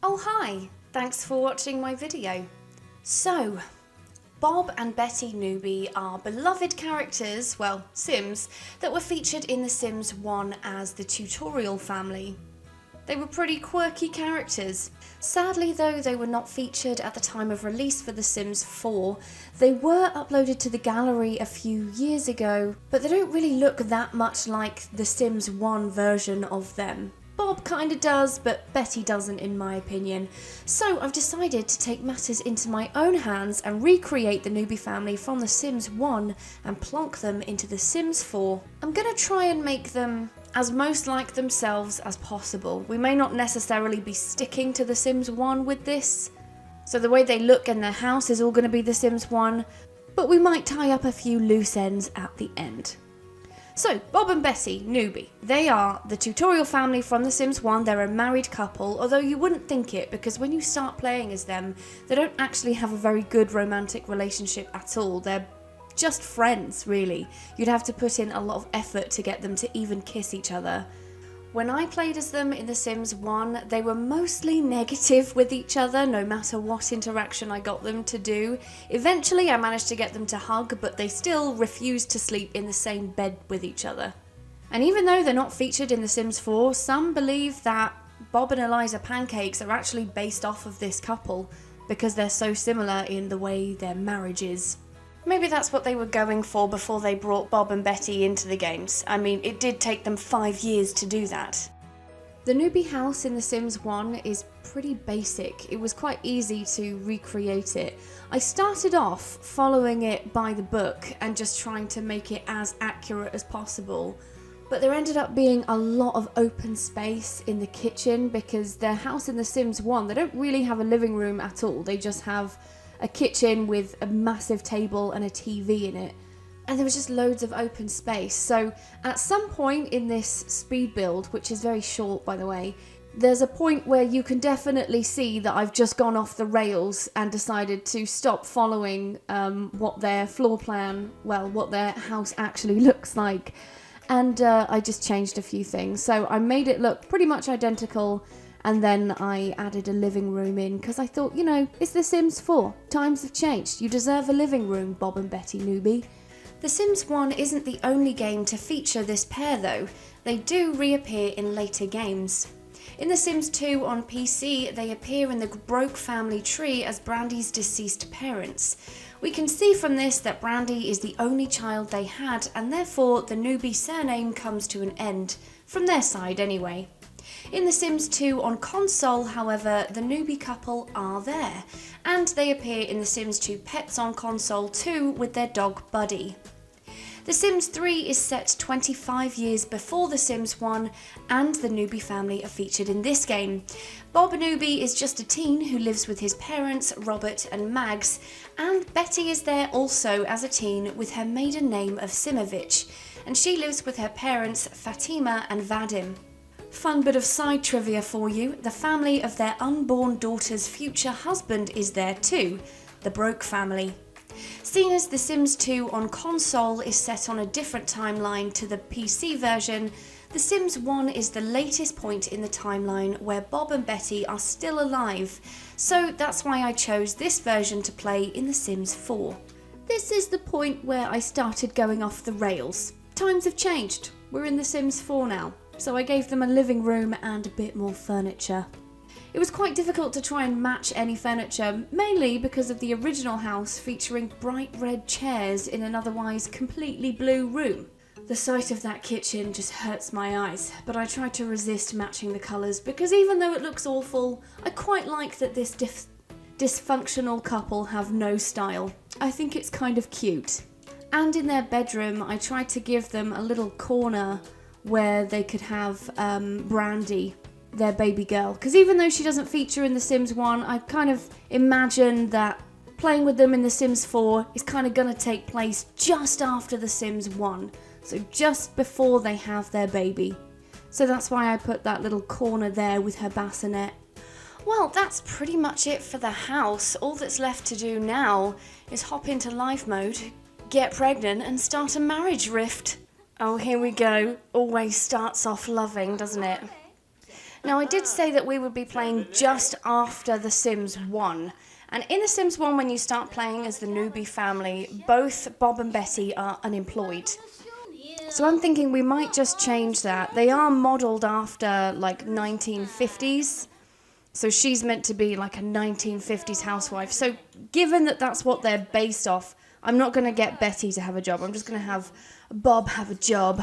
Oh hi, thanks for watching my video. So, Bob and Betty Newbie are beloved characters, well, Sims, that were featured in The Sims 1 as the tutorial family. They were pretty quirky characters. Sadly though, they were not featured at the time of release for The Sims 4. They were uploaded to the gallery a few years ago, but they don't really look that much like The Sims 1 version of them. Bob kinda does, but Betty doesn't in my opinion. So I've decided to take matters into my own hands and recreate the Newbie family from The Sims 1 and plonk them into The Sims 4. I'm gonna try and make them as most like themselves as possible. We may not necessarily be sticking to The Sims 1 with this, so the way they look in their house is all gonna be The Sims 1, but we might tie up a few loose ends at the end. So, Bob and Betty Newbie. They are the tutorial family from The Sims 1. They're a married couple, although you wouldn't think it because when you start playing as them, they don't actually have a very good romantic relationship at all. They're just friends, really. You'd have to put in a lot of effort to get them to even kiss each other. When I played as them in The Sims 1, they were mostly negative with each other, no matter what interaction I got them to do. Eventually I managed to get them to hug, but they still refused to sleep in the same bed with each other. And even though they're not featured in The Sims 4, some believe that Bob and Eliza pancakes are actually based off of this couple, because they're so similar in the way their marriage is. Maybe that's what they were going for before they brought Bob and Betty into the games. I mean, it did take them 5 years to do that. The Newbie house in The Sims 1 is pretty basic. It was quite easy to recreate it. I started off following it by the book and just trying to make it as accurate as possible. But there ended up being a lot of open space in the kitchen because their house in The Sims 1, they don't really have a living room at all. They just have a kitchen with a massive table and a TV in it, and there was just loads of open space. So at some point in this speed build, which is very short by the way, there's a point where you can definitely see that I've just gone off the rails and decided to stop following what their floor plan, well, what their house actually looks like, and I just changed a few things. So I made it look pretty much identical, and then I added a living room in because I thought, you know, it's The Sims 4. Times have changed. You deserve a living room, Bob and Betty Newbie. The Sims 1 isn't the only game to feature this pair though. They do reappear in later games. In The Sims 2 on PC, they appear in the Broke family tree as Brandi's deceased parents. We can see from this that Brandi is the only child they had, and therefore the Newbie surname comes to an end, from their side anyway. In The Sims 2 on console, however, the Newbie couple are there, and they appear in The Sims 2 Pets on console too with their dog Buddy. The Sims 3 is set 25 years before The Sims 1, and the Newbie family are featured in this game. Bob Newbie is just a teen who lives with his parents, Robert and Mags, and Betty is there also as a teen with her maiden name of Simovich, and she lives with her parents, Fatima and Vadim. Fun bit of side trivia for you, the family of their unborn daughter's future husband is there too, the Broke family. Seeing as The Sims 2 on console is set on a different timeline to the PC version, The Sims 1 is the latest point in the timeline where Bob and Betty are still alive, so that's why I chose this version to play in The Sims 4. This is the point where I started going off the rails. Times have changed, we're in The Sims 4 now. So I gave them a living room and a bit more furniture. It was quite difficult to try and match any furniture, mainly because of the original house featuring bright red chairs in an otherwise completely blue room. The sight of that kitchen just hurts my eyes, but I tried to resist matching the colours because even though it looks awful, I quite like that this dysfunctional couple have no style. I think it's kind of cute. And in their bedroom, I tried to give them a little corner where they could have Brandi, their baby girl. Because even though she doesn't feature in The Sims 1, I kind of imagined that playing with them in The Sims 4 is kind of going to take place just after The Sims 1. So just before they have their baby. So that's why I put that little corner there with her bassinet. Well, that's pretty much it for the house. All that's left to do now is hop into life mode, get pregnant and start a marriage rift. Oh, here we go. Always starts off loving, doesn't it? Now, I did say that we would be playing just after The Sims 1. And in The Sims 1, when you start playing as the Newbie family, both Bob and Betty are unemployed. So I'm thinking we might just change that. They are modelled after, like, 1950s. So she's meant to be like a 1950s housewife. So given that that's what they're based off, I'm not going to get Betty to have a job. I'm just going to have Bob have a job.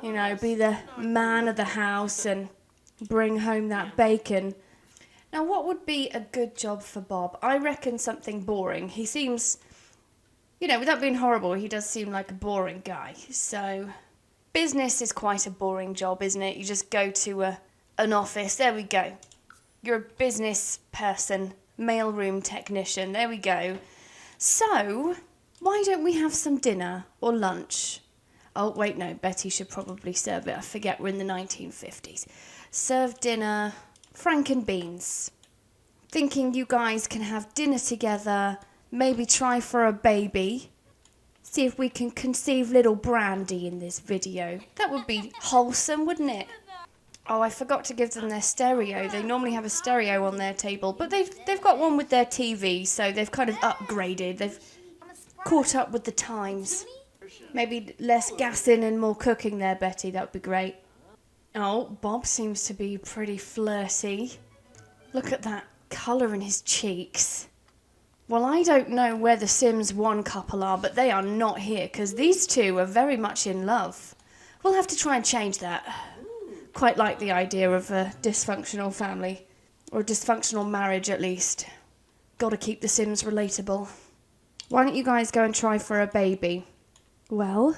You know, be the man of the house and bring home that bacon. Now, what would be a good job for Bob? I reckon something boring. He seems, you know, without being horrible, he does seem like a boring guy. So business is quite a boring job, isn't it? You just go to an office. There we go. You're a business person, mailroom technician. There we go. So, why don't we have some dinner or lunch? Oh, wait, no. Betty should probably serve it. I forget we're in the 1950s. Serve dinner, frank and beans. Thinking you guys can have dinner together, maybe try for a baby. See if we can conceive little Brandi in this video. That would be wholesome, wouldn't it? Oh, I forgot to give them their stereo. They normally have a stereo on their table, but they've got one with their TV, so they've kind of upgraded. They've caught up with the times. Maybe less gassing and more cooking there, Betty. That would be great. Oh, Bob seems to be pretty flirty. Look at that colour in his cheeks. Well, I don't know where the Sims 1 couple are, but they are not here, because these two are very much in love. We'll have to try and change that. Quite like the idea of a dysfunctional family, or a dysfunctional marriage at least. Gotta keep the Sims relatable. Why don't you guys go and try for a baby? Well,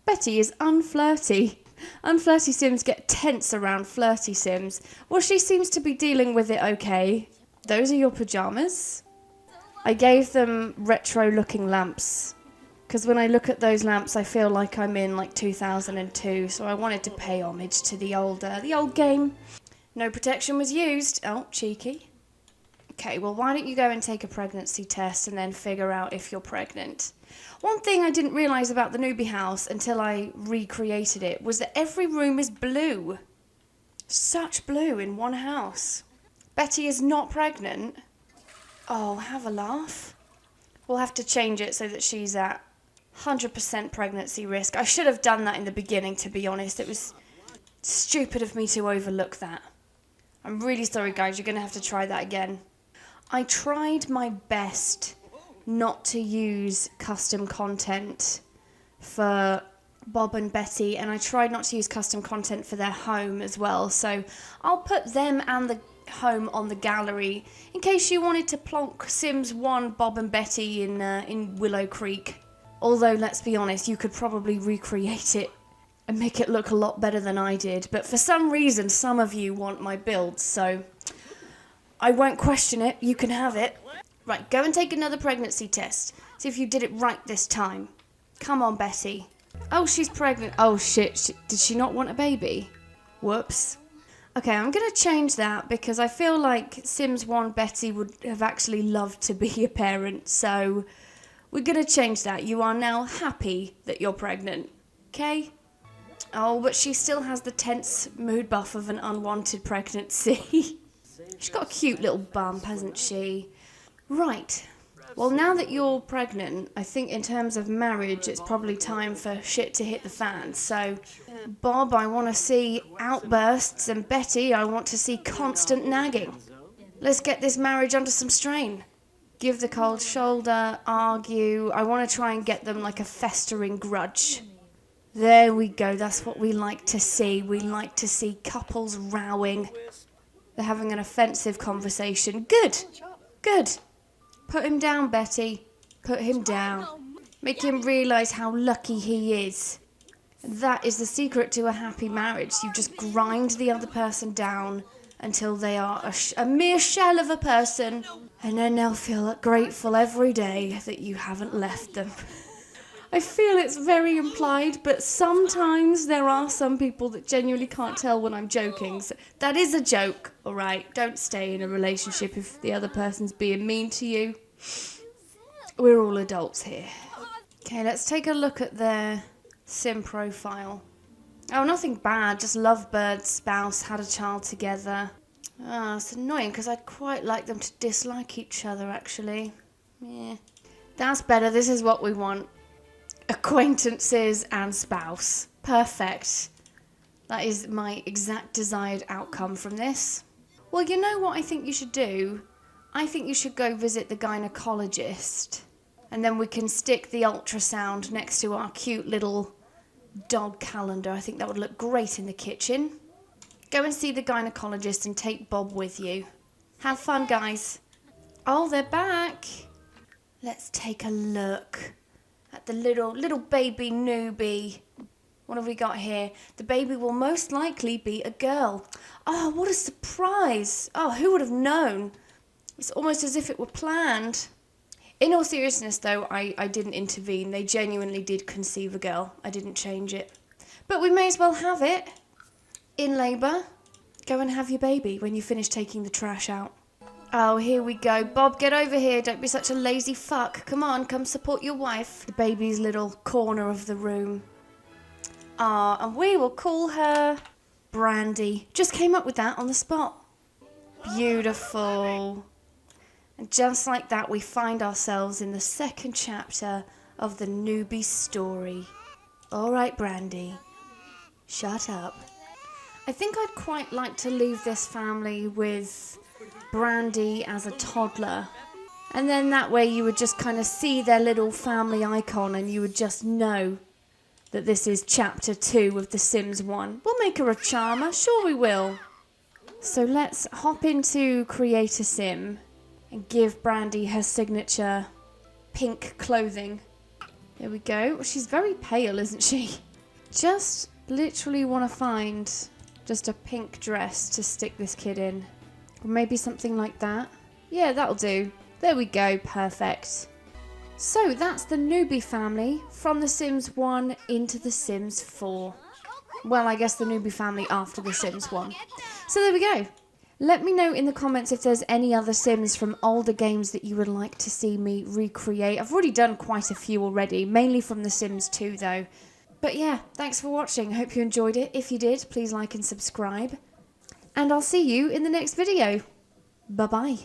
Betty is unflirty. Unflirty Sims get tense around flirty Sims. Well, she seems to be dealing with it okay. Those are your pyjamas? I gave them retro-looking lamps. Because when I look at those lamps, I feel like I'm in like 2002, so I wanted to pay homage to the old game. No protection was used. Oh, cheeky. Okay, well, why don't you go and take a pregnancy test and then figure out if you're pregnant? One thing I didn't realise about the Newbie house until I recreated it was that every room is blue. Such blue in one house. Betty is not pregnant. Oh, have a laugh. We'll have to change it so that she's at 100% pregnancy risk. I should have done that in the beginning, to be honest. It was stupid of me to overlook that. I'm really sorry, guys. You're going to have to try that again. I tried my best not to use custom content for Bob and Betty, and I tried not to use custom content for their home as well. So I'll put them and the home on the gallery in case you wanted to plonk Sims 1 Bob and Betty in Willow Creek. Although, let's be honest, you could probably recreate it and make it look a lot better than I did. But for some reason, some of you want my builds, so I won't question it. You can have it. Right, go and take another pregnancy test. See if you did it right this time. Come on, Betty. Oh, she's pregnant. Oh, shit. Did she not want a baby? Whoops. Okay, I'm going to change that because I feel like Sims 1 Betty would have actually loved to be a parent, so we're going to change that. You are now happy that you're pregnant, okay? Oh, but she still has the tense mood buff of an unwanted pregnancy. She's got a cute little bump, hasn't she? Right. Well, now that you're pregnant, I think in terms of marriage, it's probably time for shit to hit the fan. So, Bob, I want to see outbursts, and Betty, I want to see constant nagging. Let's get this marriage under some strain. Give the cold shoulder, argue. I want to try and get them like a festering grudge. There we go. That's what we like to see. We like to see couples rowing. They're having an offensive conversation. Good. Good. Put him down, Betty. Put him down. Make him realise how lucky he is. That is the secret to a happy marriage. You just grind the other person down until they are a mere shell of a person, and then they'll feel grateful every day that you haven't left them. I feel it's very implied, but sometimes there are some people that genuinely can't tell when I'm joking. So that is a joke, all right? Don't stay in a relationship if the other person's being mean to you. We're all adults here. Okay, let's take a look at their sim profile. Oh, nothing bad, just lovebird spouse had a child together. Ah, it's annoying because I'd quite like them to dislike each other, actually. Yeah. That's better, this is what we want. Acquaintances and spouse. Perfect. That is my exact desired outcome from this. Well, you know what I think you should do? I think you should go visit the gynecologist. And then we can stick the ultrasound next to our cute little dog calendar. I think that would look great in the kitchen. Go and see the gynecologist and take Bob with you. Have fun, guys. Oh, they're back. Let's take a look at the little baby newbie. What have we got here? The baby will most likely be a girl. Oh, what a surprise. Oh, who would have known? It's almost as if it were planned. In all seriousness, though, I didn't intervene. They genuinely did conceive a girl. I didn't change it. But we may as well have it. In labour. Go and have your baby when you finish taking the trash out. Oh, here we go. Bob, get over here. Don't be such a lazy fuck. Come on, come support your wife. The baby's little corner of the room. Ah, and we will call her Brandi. Just came up with that on the spot. Beautiful. And just like that, we find ourselves in the second chapter of the newbie story. All right, Brandi. Shut up. I think I'd quite like to leave this family with Brandi as a toddler. And then that way you would just kind of see their little family icon and you would just know that this is chapter 2 of The Sims 1. We'll make her a charmer, sure we will. So let's hop into Create a Sim and give Brandi her signature pink clothing. There we go. She's very pale, isn't she? Just literally want to find just a pink dress to stick this kid in. Or maybe something like that. Yeah, that'll do. There we go. Perfect. So that's the newbie family from The Sims 1 into The Sims 4. Well, I guess the newbie family after The Sims 1. So there we go. Let me know in the comments if there's any other Sims from older games that you would like to see me recreate. I've already done quite a few already, mainly from The Sims 2 though. But yeah, thanks for watching. Hope you enjoyed it. If you did, please like and subscribe. And I'll see you in the next video. Bye-bye.